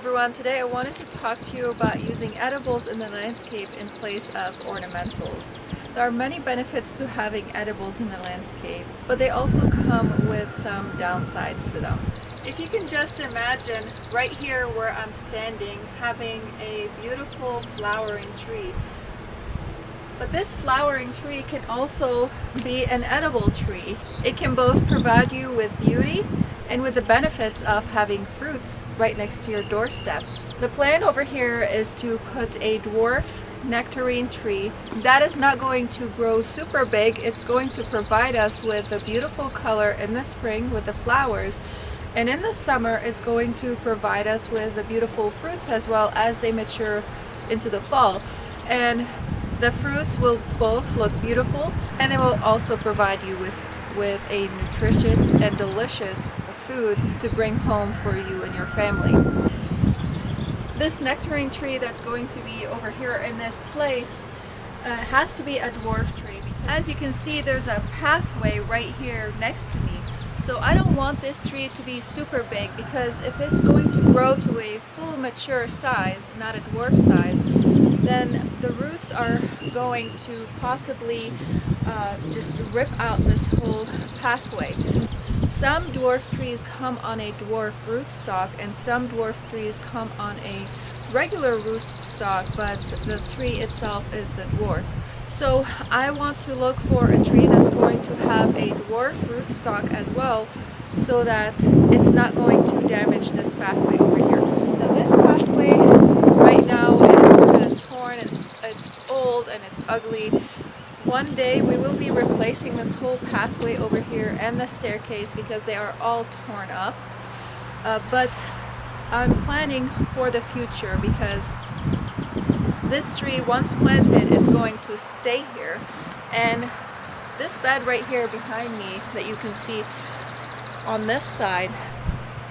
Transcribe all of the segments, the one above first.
everyone, today I wanted to talk to you about using edibles in the landscape in place of ornamentals. There are many benefits to having edibles in the landscape, but they also come with some downsides to them. If you can just imagine right here where I'm standing having a beautiful flowering tree. But this flowering tree can also be an edible tree. It can both provide you with beauty and with the benefits of having fruits right next to your doorstep. The plan over here is to put a dwarf nectarine tree that is not going to grow super big. It's going to provide us with a beautiful color in the spring with the flowers, and in the summer it's going to provide us with the beautiful fruits as well as they mature into the fall. And the fruits will both look beautiful, and they will also provide you with a nutritious and delicious food to bring home for you and your family. This nectarine tree that's going to be over here in this place has to be a dwarf tree. As you can see, there's a pathway right here next to me. So I don't want this tree to be super big, because if it's going to grow to a full mature size, not a dwarf size, then the roots are going to possibly just rip out this whole pathway. Some dwarf trees come on a dwarf rootstock, and some dwarf trees come on a regular rootstock, but the tree itself is the dwarf. So I want to look for a tree that's going to have a dwarf rootstock as well, so that it's not going to damage this pathway over here. Now this pathway right now is kind of torn, it's old and it's ugly. One day we will be replacing this whole pathway over here and the staircase because they are all torn up. But I'm planning for the future, because this tree, once planted, it's going to stay here. And this bed right here behind me that you can see on this side,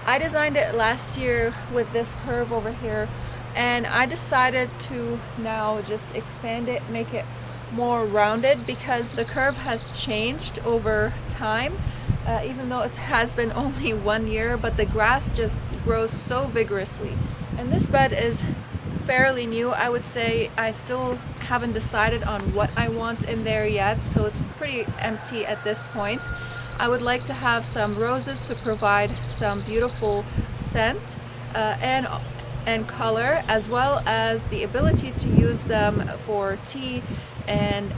I designed it last year with this curve over here, and I decided to now just expand it, make it more rounded, because the curve has changed over time, even though it has been only 1 year, but the grass just grows so vigorously. And this bed is fairly new. I would say I still haven't decided on what I want in there yet, so it's pretty empty at this point. I would like to have some roses to provide some beautiful scent and color, as well as the ability to use them for tea and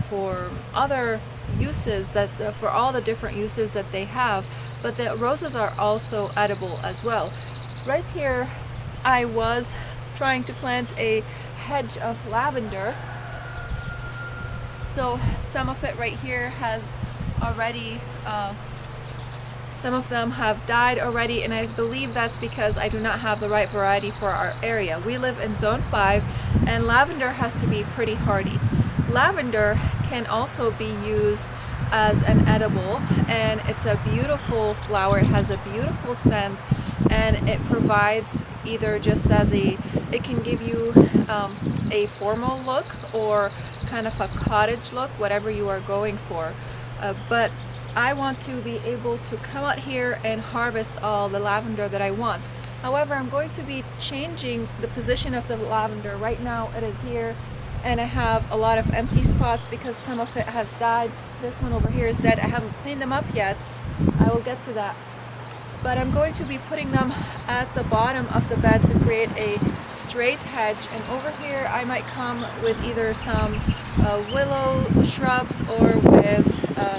for other uses, for all the different uses that they have. But the roses are also edible as well. Right here I was trying to plant a hedge of lavender. So some of it right here has already some of them have died already, and I believe that's because I do not have the right variety for our area. We live in zone 5, and lavender has to be pretty hardy. Lavender can also be used as an edible, and it's a beautiful flower. It has a beautiful scent, and it provides either just as it can give you a formal look or kind of a cottage look, whatever you are going for. But I want to be able to come out here and harvest all the lavender that I want. However, I'm going to be changing the position of the lavender. Right now it is here, and I have a lot of empty spots because some of it has died. This one over here is dead. I haven't cleaned them up yet. I will get to that. But I'm going to be putting them at the bottom of the bed to create a straight hedge, and over here I might come with either some willow shrubs or with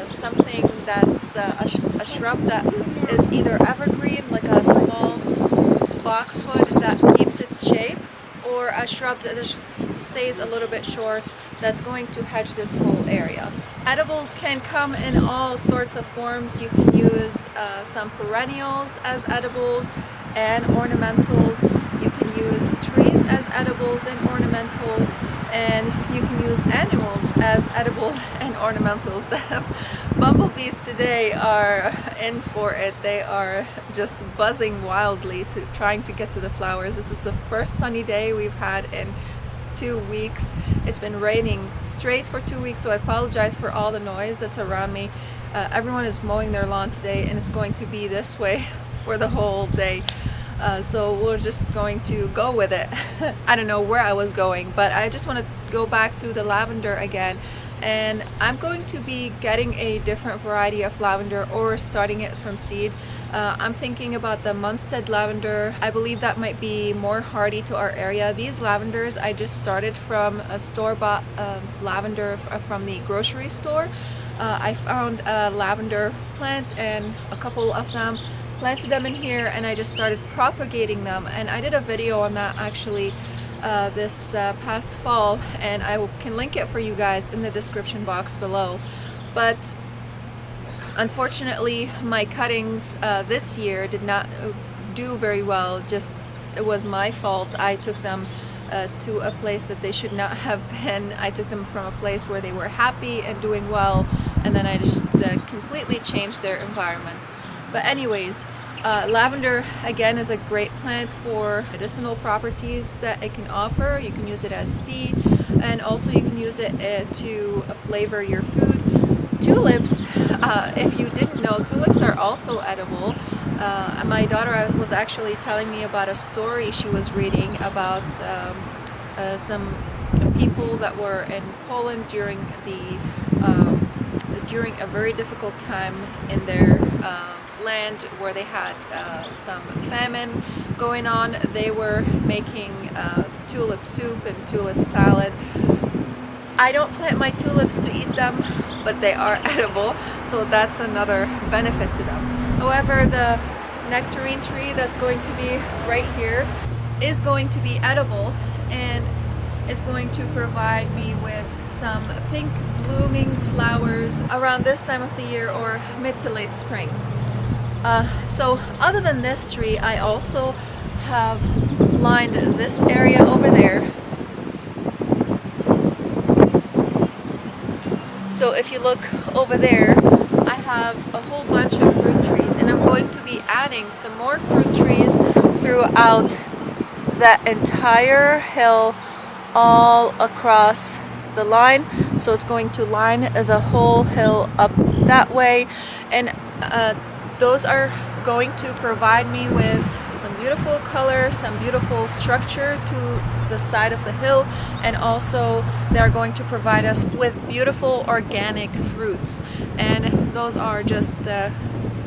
something that's a shrub that is either evergreen, like a small boxwood that keeps its shape, or a shrub that just stays a little bit short that's going to hedge this whole area. Edibles can come in all sorts of forms. You can use some perennials as edibles and ornamentals. You can use trees as edibles and ornamentals, and you can use animals as edibles and ornamentals. The bumblebees today are in for it. They are just buzzing wildly trying to get to the flowers. This is the first sunny day we've had in 2 weeks. It's been raining straight for 2 weeks, so I apologize for all the noise that's around me. Everyone is mowing their lawn today, and it's going to be this way for the whole day. So we're just going to go with it. I don't know where I was going, but I just want to go back to the lavender again. And I'm going to be getting a different variety of lavender or starting it from seed. I'm thinking about the Munstead lavender. I believe that might be more hardy to our area. These lavenders I just started from a store-bought lavender from the grocery store. I found a lavender plant and a couple of them, planted them in here, and I just started propagating them. And I did a video on that actually this past fall, and I can link it for you guys in the description box below. But unfortunately my cuttings this year did not do very well. Just it was my fault. I took them to a place that they should not have been. I took them from a place where they were happy and doing well, and then I just completely changed their environment. But anyways, lavender again is a great plant for medicinal properties that it can offer. You can use it as tea, and also you can use it to flavor your food. Tulips, if you didn't know, tulips are also edible. My daughter was actually telling me about a story she was reading about some people that were in Poland during a very difficult time in their land where they had some famine going on. They were making tulip soup and tulip salad. I don't plant my tulips to eat them, but they are edible, so that's another benefit to them. However, the nectarine tree that's going to be right here is going to be edible, and it's going to provide me with some pink blooming flowers around this time of the year or mid to late spring. So other than this tree, I also have lined this area over there. So if you look over there, I have a whole bunch of fruit trees, and I'm going to be adding some more fruit trees throughout that entire hill all across the line. So it's going to line the whole hill up that way, and those are going to provide me with some beautiful color, some beautiful structure to the side of the hill, and also they're going to provide us with beautiful organic fruits. And those are just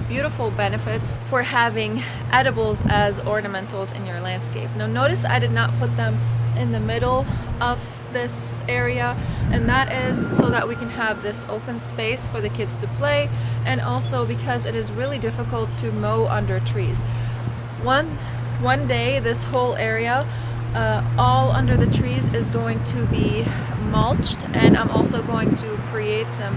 beautiful benefits for having edibles as ornamentals in your landscape. Now notice I did not put them in the middle of this area, and that is so that we can have this open space for the kids to play, and also because it is really difficult to mow under trees. One day this whole area all under the trees is going to be mulched, and I'm also going to create some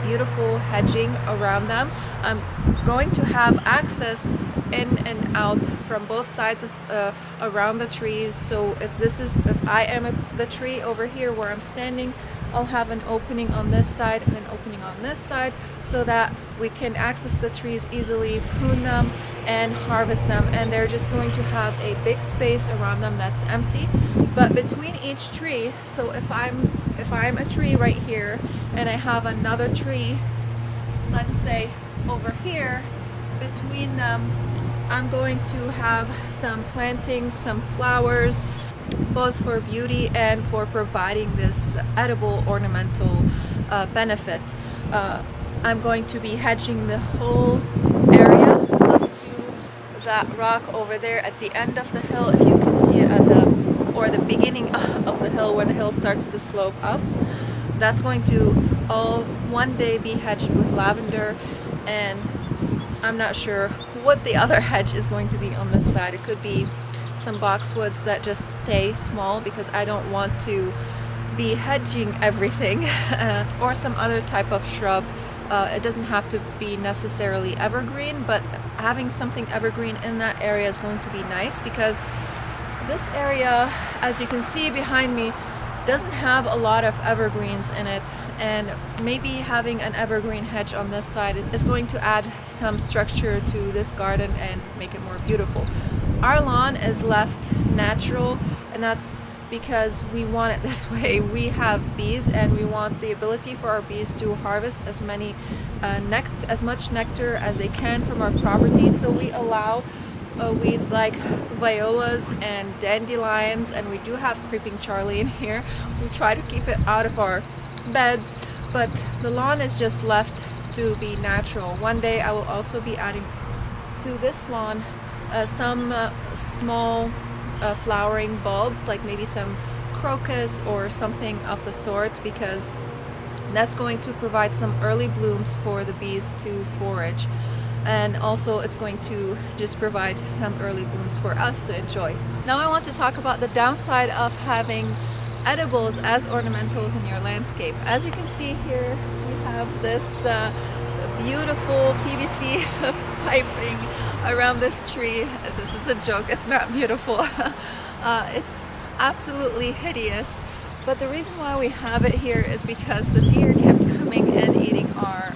beautiful hedging around them. I'm going to have access in and out from both sides of around the trees. So if I am at the tree over here where I'm standing, I'll have an opening on this side and an opening on this side, so that we can access the trees easily, prune them and harvest them. And they're just going to have a big space around them that's empty. But between each tree, so if I'm a tree right here and I have another tree, let's say over here, between them I'm going to have some plantings, some flowers, both for beauty and for providing this edible ornamental benefit. I'm going to be hedging the whole area up to that rock over there at the end of the hill. If you can see it at the beginning of the hill, where the hill starts to slope up, that's going to all one day be hedged with lavender. And I'm not sure what the other hedge is going to be on this side. It could be some boxwoods that just stay small because I don't want to be hedging everything, or some other type of shrub. It doesn't have to be necessarily evergreen, but having something evergreen in that area is going to be nice, because this area, as you can see behind me, doesn't have a lot of evergreens in it, and maybe having an evergreen hedge on this side is going to add some structure to this garden and make it more beautiful. Our lawn is left natural, and that's because we want it this way. We have bees, and we want the ability for our bees to harvest as much nectar as they can from our property. So we allow weeds like violas and dandelions, and we do have creeping Charlie in here. We try to keep it out of our beds, but the lawn is just left to be natural. One day I will also be adding to this lawn some small flowering bulbs, like maybe some crocus or something of the sort, because that's going to provide some early blooms for the bees to forage, and also it's going to just provide some early blooms for us to enjoy. Now I want to talk about the downside of having edibles as ornamentals in your landscape. As you can see here, we have this beautiful PVC piping around this tree. This is a joke, it's not beautiful. It's absolutely hideous, but the reason why we have it here is because the deer kept coming and eating our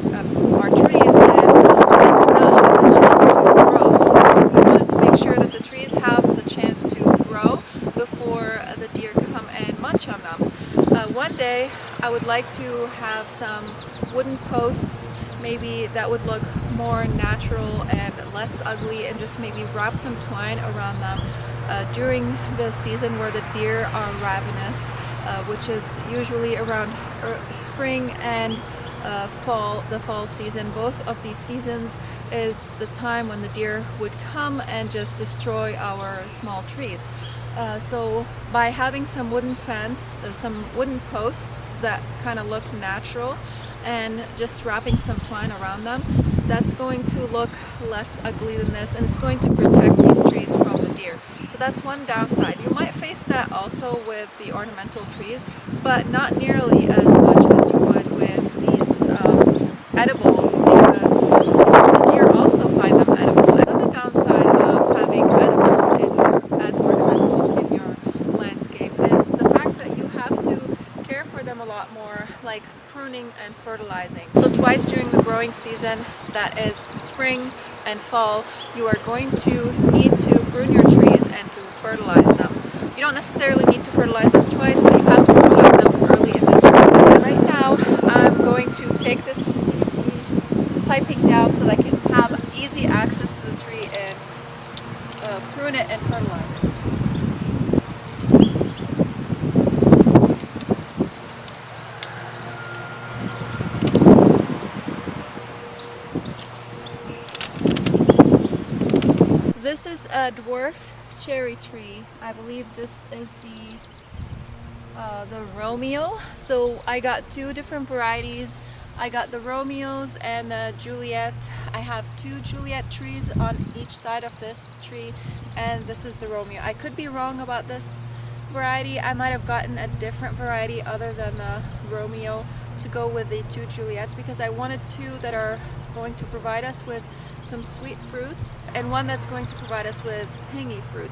trees, and they would not have the chance to grow. So we wanted to make sure that the trees have the chance to grow before the deer come and munch on them. One day I would like to have some wooden posts, maybe that would look more natural and less ugly, and just maybe wrap some twine around them during the season where the deer are ravenous, which is usually around spring and fall, the fall season. Both of these seasons is the time when the deer would come and just destroy our small trees. So by having some wooden fence, some wooden posts that kind of look natural, and just wrapping some twine around them, that's going to look less ugly than this, and it's going to protect these trees from the deer. So that's one downside. You might face that also with the ornamental trees, but not nearly as much as you would with these edibles, because the deer also find them edible. Another downside of having edibles as ornamentals in your landscape is the fact that you have to care for them a lot more, like pruning and fertilizing. So twice during the growing season, that is spring and fall, you are going to need to prune your trees and to fertilize them. You don't necessarily need to fertilize them twice, but you have to fertilize them early in the spring. And right now I'm going to take this PVC piping down so that I can have easy access to the tree and prune it and fertilize it. This is a dwarf cherry tree. I believe this is the Romeo. So I got two different varieties. I got the Romeos and the Juliet. I have two Juliet trees on each side of this tree, and this is the Romeo. I could be wrong about this variety. I might have gotten a different variety other than the Romeo to go with the two Juliets, because I wanted two that are going to provide us with some sweet fruits and one that's going to provide us with tangy fruit.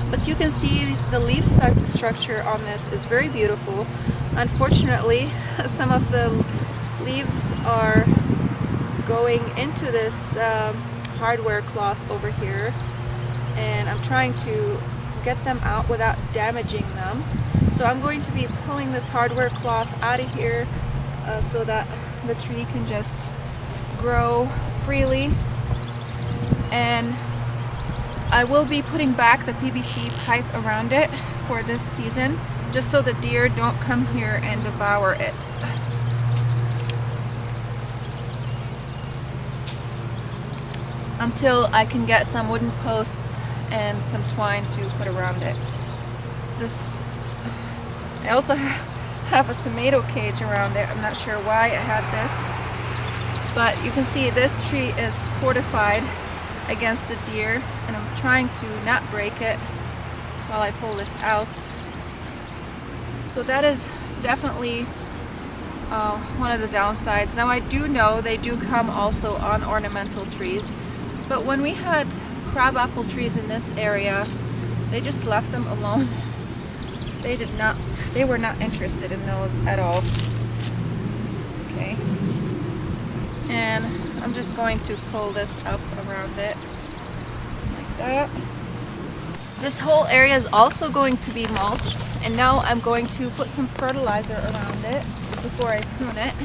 But you can see the leaf structure on this is very beautiful. Unfortunately, some of the leaves are going into this hardware cloth over here, and I'm trying to get them out without damaging them. So I'm going to be pulling this hardware cloth out of here so that the tree can just grow freely. And I will be putting back the PVC pipe around it for this season, just so the deer don't come here and devour it. Until I can get some wooden posts and some twine to put around it. I also have a tomato cage around it. I'm not sure why I had this, but you can see this tree is fortified against the deer, and I'm trying to not break it while I pull this out. So that is definitely one of the downsides. Now I do know they do come also on ornamental trees, but when we had crabapple trees in this area, they just left them alone. They were not interested in those at all. Okay. And I'm just going to pull this up around it like that. This whole area is also going to be mulched, and now I'm going to put some fertilizer around it before I prune it.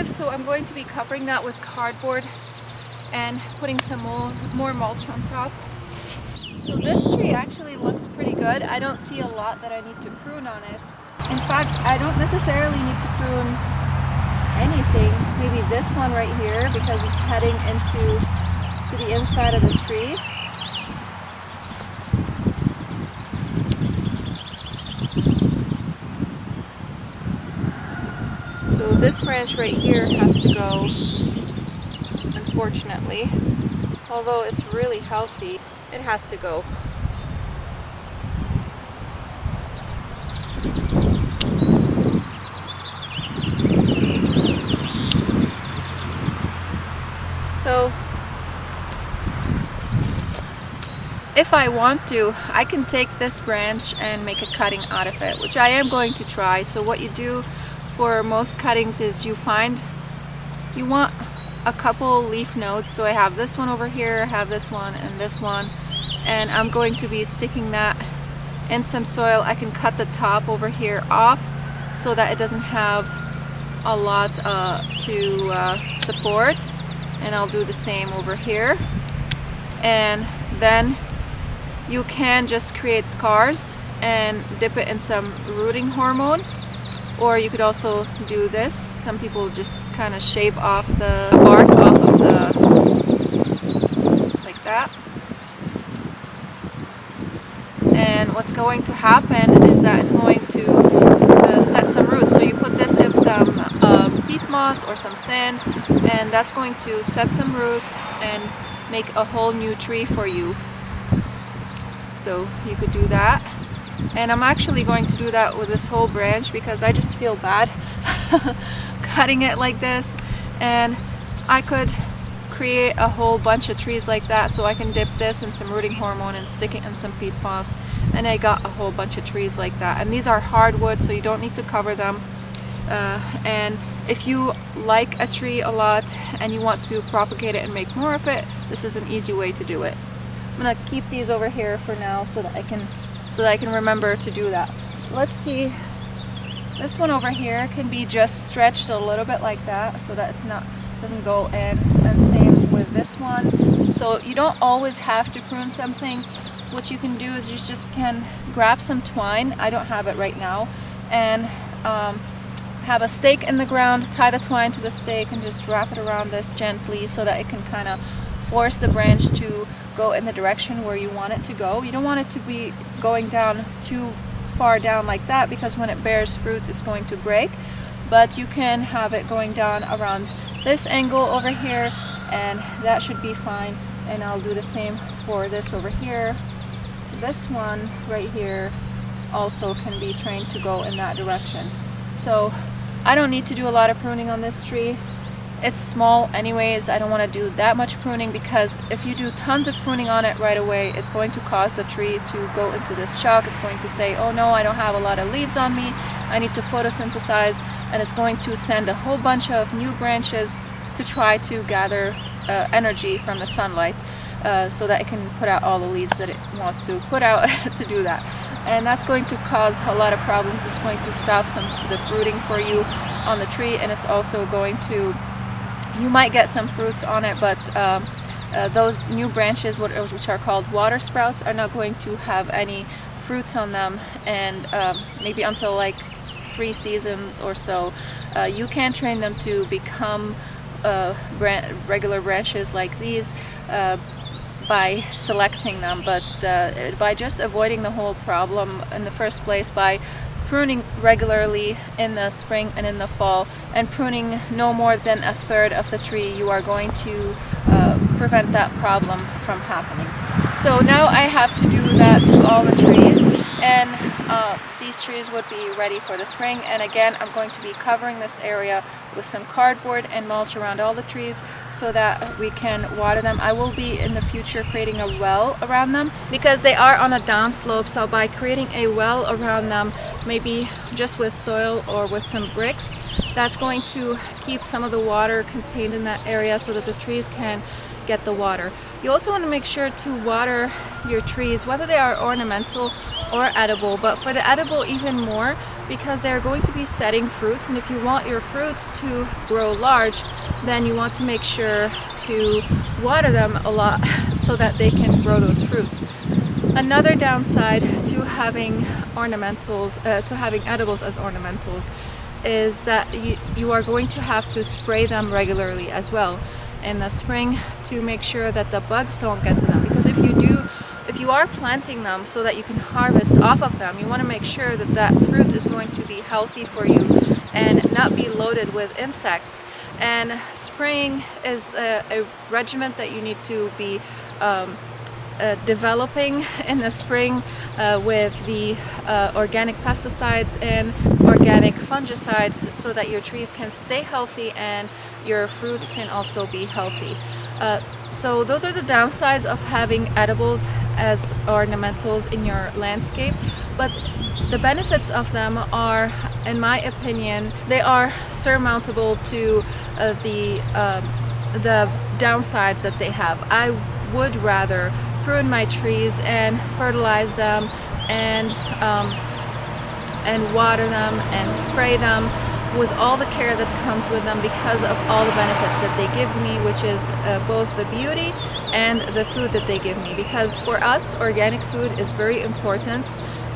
leaves, so I'm going to be covering that with cardboard and putting some more mulch on top. So this tree actually looks pretty good. I don't see a lot that I need to prune on it. In fact, I don't necessarily need to prune anything. Maybe this one right here, because it's heading into the inside of the tree. So this branch right here has to go, unfortunately. Although it's really healthy, it has to go. So if I want to, I can take this branch and make a cutting out of it, which I am going to try. So what you do for most cuttings is you want a couple leaf nodes. So I have this one over here, I have this one and this one, and I'm going to be sticking that in some soil. I can cut the top over here off so that it doesn't have a lot to support, and I'll do the same over here. And then you can just create scars and dip it in some rooting hormone, or you could also do this. Some people just kind of shave off the bark off of like that. And what's going to happen is that it's going to set some roots. So you put this in some peat moss or some sand, and that's going to set some roots and make a whole new tree for you. So you could do that. And I'm actually going to do that with this whole branch because I just feel bad cutting it like this. And I could create a whole bunch of trees like that, so I can dip this in some rooting hormone and stick it in some peat moss, and I got a whole bunch of trees like that. And these are hardwood, so you don't need to cover them. And if you like a tree a lot and you want to propagate it and make more of it, this is an easy way to do it. I'm gonna keep these over here for now so that I can remember to do that. Let's see, this one over here can be just stretched a little bit like that so that doesn't go in, and same with this one. So you don't always have to prune something. What you can do is you just can grab some twine, I don't have it right now, and have a stake in the ground, tie the twine to the stake and just wrap it around this gently so that it can kind of force the branch to go in the direction where you want it to go. You don't want it to be going down too far down like that, because when it bears fruit it's going to break. But you can have it going down around this angle over here, and that should be fine. And I'll do the same for this over here. This one right here also can be trained to go in that direction. So I don't need to do a lot of pruning on this tree. It's small anyways. I don't want to do that much pruning, because if you do tons of pruning on it right away, it's going to cause the tree to go into this shock. It's going to say, oh no, I don't have a lot of leaves on me, I need to photosynthesize, and it's going to send a whole bunch of new branches to try to gather energy from the sunlight so that it can put out all the leaves that it wants to put out to do that. And that's going to cause a lot of problems. It's going to stop the fruiting for you on the tree, and it's also going to, you might get some fruits on it, but those new branches, which are called water sprouts, are not going to have any fruits on them, and maybe until like 3 seasons or so. You can train them to become regular branches like these by selecting them, but by just avoiding the whole problem in the first place, by pruning regularly in the spring and in the fall, and pruning no more than a third of the tree, you are going to prevent that problem from happening. So now I have to do that to all the trees, and these trees would be ready for the spring. And again, I'm going to be covering this area with some cardboard and mulch around all the trees so that we can water them. I will be in the future creating a well around them because they are on a downslope, so by creating a well around them, maybe just with soil or with some bricks, that's going to keep some of the water contained in that area so that the trees can get the water. You also want to make sure to water your trees, whether they are ornamental or edible, but for the edible even more, because they're going to be setting fruits, and if you want your fruits to grow large, then you want to make sure to water them a lot so that they can grow those fruits. Another downside to having edibles as ornamentals is that you are going to have to spray them regularly as well in the spring to make sure that the bugs don't get to them, because if you are planting them so that you can harvest off of them, you want to make sure that that fruit is going to be healthy for you and not be loaded with insects. And spraying is a regimen that you need to be developing in the spring with the organic pesticides and organic fungicides so that your trees can stay healthy and your fruits can also be healthy. So those are the downsides of having edibles as ornamentals in your landscape, but the benefits of them are, in my opinion, they are surmountable to the downsides that they have. I would rather prune my trees and fertilize them and water them and spray them with all the care that comes with them because of all the benefits that they give me, which is both the beauty and the food that they give me. Because for us, organic food is very important,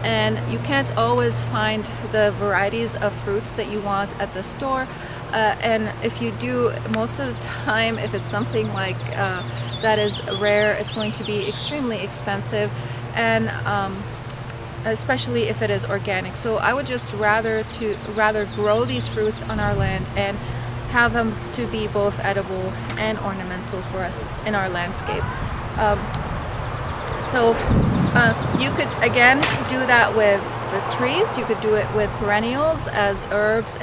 and you can't always find the varieties of fruits that you want at the store. And if you do, most of the time, if it's something like that is rare, it's going to be extremely expensive, and especially if it is organic. So I would just rather grow these fruits on our land and have them to be both edible and ornamental for us in our landscape. So you could again do that with the trees. You could do it with perennials as herbs,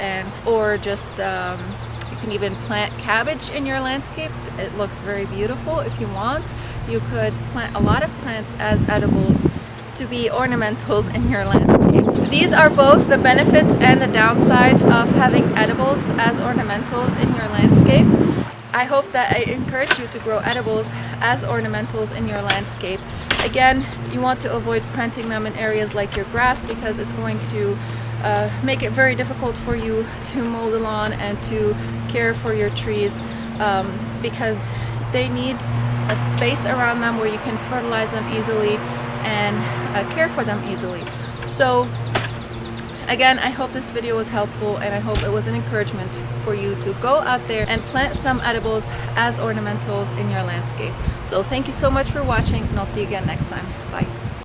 or just you can even plant cabbage in your landscape. It looks very beautiful. If you want, you could plant a lot of plants as edibles to be ornamentals in your landscape. These are both the benefits and the downsides of having edibles as ornamentals in your landscape. I hope that I encourage you to grow edibles as ornamentals in your landscape. Again, you want to avoid planting them in areas like your grass, because it's going to make it very difficult for you to mow the lawn and to care for your trees, because they need a space around them where you can fertilize them easily and care for them easily. So again, I hope this video was helpful, and I hope it was an encouragement for you to go out there and plant some edibles as ornamentals in your landscape. So thank you so much for watching, and I'll see you again next time. Bye.